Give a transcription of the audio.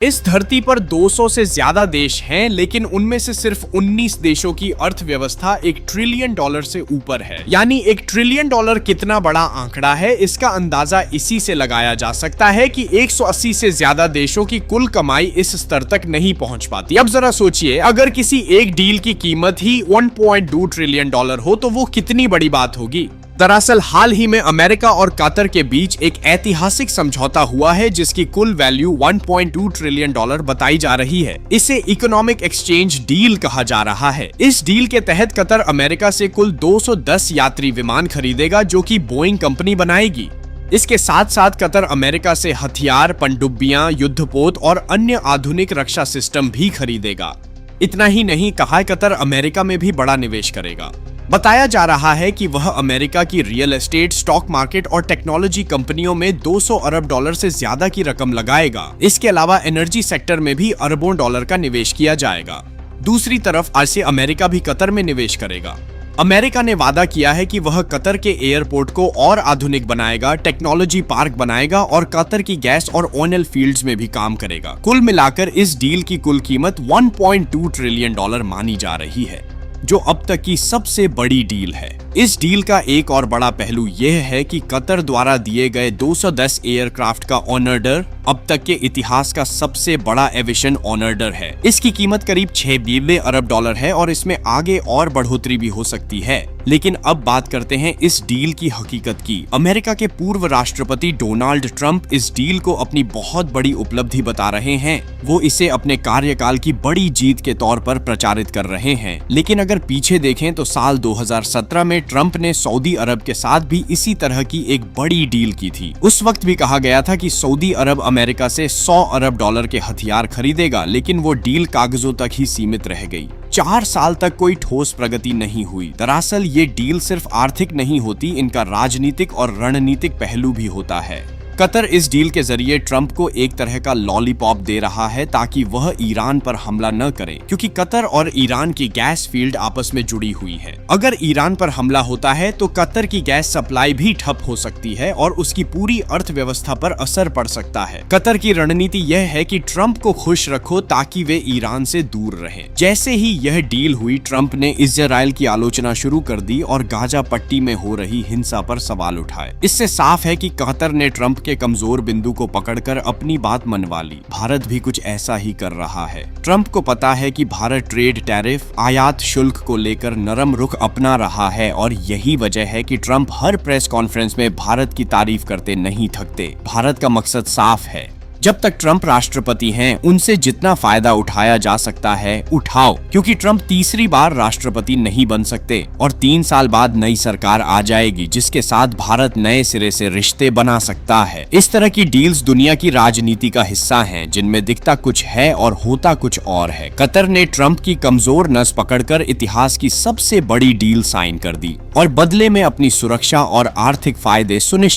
इस धरती पर 200 से ज्यादा देश हैं, लेकिन उनमें से सिर्फ 19 देशों की अर्थव्यवस्था $1 ट्रिलियन से ऊपर है। यानी $1 ट्रिलियन कितना बड़ा आंकड़ा है, इसका अंदाजा इसी से लगाया जा सकता है कि 180 से ज्यादा देशों की कुल कमाई इस स्तर तक नहीं पहुंच पाती। अब जरा सोचिए, अगर किसी एक डील की कीमत ही $1.2 ट्रिलियन हो तो वो कितनी बड़ी बात होगी। दरअसल हाल ही में अमेरिका और कतर के बीच एक ऐतिहासिक समझौता हुआ है जिसकी कुल वैल्यू $1.2 ट्रिलियन बताई जा रही है। इसे इकोनॉमिक एक्सचेंज डील कहा जा रहा है। इस डील के तहत कतर अमेरिका से कुल 210 यात्री विमान खरीदेगा जो कि बोइंग कंपनी बनाएगी। इसके साथ साथ कतर अमेरिका से हथियार, पनडुब्बियां, युद्धपोत और अन्य आधुनिक रक्षा सिस्टम भी खरीदेगा। इतना ही नहीं, कहा कतर अमेरिका में भी बड़ा निवेश करेगा। बताया जा रहा है कि वह अमेरिका की रियल एस्टेट, स्टॉक मार्केट और टेक्नोलॉजी कंपनियों में $200 अरब से ज्यादा की रकम लगाएगा। इसके अलावा एनर्जी सेक्टर में भी अरबों डॉलर का निवेश किया जाएगा। दूसरी तरफ ऐसे अमेरिका भी कतर में निवेश करेगा। अमेरिका ने वादा किया है कि वह कतर के एयरपोर्ट को और आधुनिक बनाएगा, टेक्नोलॉजी पार्क बनाएगा और कतर की गैस और ऑयल फील्ड्स में भी काम करेगा। कुल मिलाकर इस डील की कुल कीमत $1.2 ट्रिलियन मानी जा रही है, जो अब तक की सबसे बड़ी डील है। इस डील का एक और बड़ा पहलू यह है कि कतर द्वारा दिए गए 210 एयरक्राफ्ट का ऑनर्डर अब तक के इतिहास का सबसे बड़ा एविएशन ऑनर्डर है। इसकी कीमत करीब $6 अरब है और इसमें आगे और बढ़ोतरी भी हो सकती है। लेकिन अब बात करते हैं इस डील की हकीकत की। अमेरिका के पूर्व राष्ट्रपति डोनाल्ड ट्रंप इस डील को अपनी बहुत बड़ी उपलब्धि बता रहे हैं। वो इसे अपने कार्यकाल की बड़ी जीत के तौर पर प्रचारित कर रहे हैं। लेकिन अगर पीछे देखें तो साल 2017 में ट्रंप ने सऊदी अरब के साथ भी इसी तरह की एक बड़ी डील की थी। उस वक्त भी कहा गया था कि सऊदी अरब अमेरिका से $100 अरब के हथियार खरीदेगा, लेकिन वो डील कागजों तक ही सीमित रह गई। 4 साल तक कोई ठोस प्रगति नहीं हुई। दरअसल ये डील सिर्फ आर्थिक नहीं होती, इनका राजनीतिक और रणनीतिक पहलू भी होता है। कतर इस डील के जरिए ट्रंप को एक तरह का लॉलीपॉप दे रहा है ताकि वह ईरान पर हमला न करे, क्योंकि कतर और ईरान की गैस फील्ड आपस में जुड़ी हुई है। अगर ईरान पर हमला होता है तो कतर की गैस सप्लाई भी ठप हो सकती है और उसकी पूरी अर्थव्यवस्था पर असर पड़ सकता है। कतर की रणनीति यह है कि ट्रंप को खुश रखो ताकि वे ईरान से दूर रहें। जैसे ही यह डील हुई, ट्रंप ने इजराइल की आलोचना शुरू कर दी और गाजा पट्टी में हो रही हिंसा पर सवाल उठाए। इससे साफ है कि कतर ने ट्रंप के कमजोर बिंदु को पकड़कर अपनी बात मनवा ली। भारत भी कुछ ऐसा ही कर रहा है। ट्रंप को पता है कि भारत ट्रेड टैरिफ, आयात शुल्क को लेकर नरम रुख अपना रहा है और यही वजह है कि ट्रंप हर प्रेस कॉन्फ्रेंस में भारत की तारीफ करते नहीं थकते। भारत का मकसद साफ है, जब तक ट्रंप राष्ट्रपति हैं, उनसे जितना फायदा उठाया जा सकता है उठाओ, क्योंकि ट्रंप तीसरी बार राष्ट्रपति नहीं बन सकते और 3 साल बाद नई सरकार आ जाएगी जिसके साथ भारत नए सिरे से रिश्ते बना सकता है। इस तरह की डील्स दुनिया की राजनीति का हिस्सा हैं, जिनमें दिखता कुछ है और होता कुछ और है। कतर ने ट्रंप की कमजोर नस पकड़कर इतिहास की सबसे बड़ी डील साइन कर दी और बदले में अपनी सुरक्षा और आर्थिक फायदे सुनिश्चित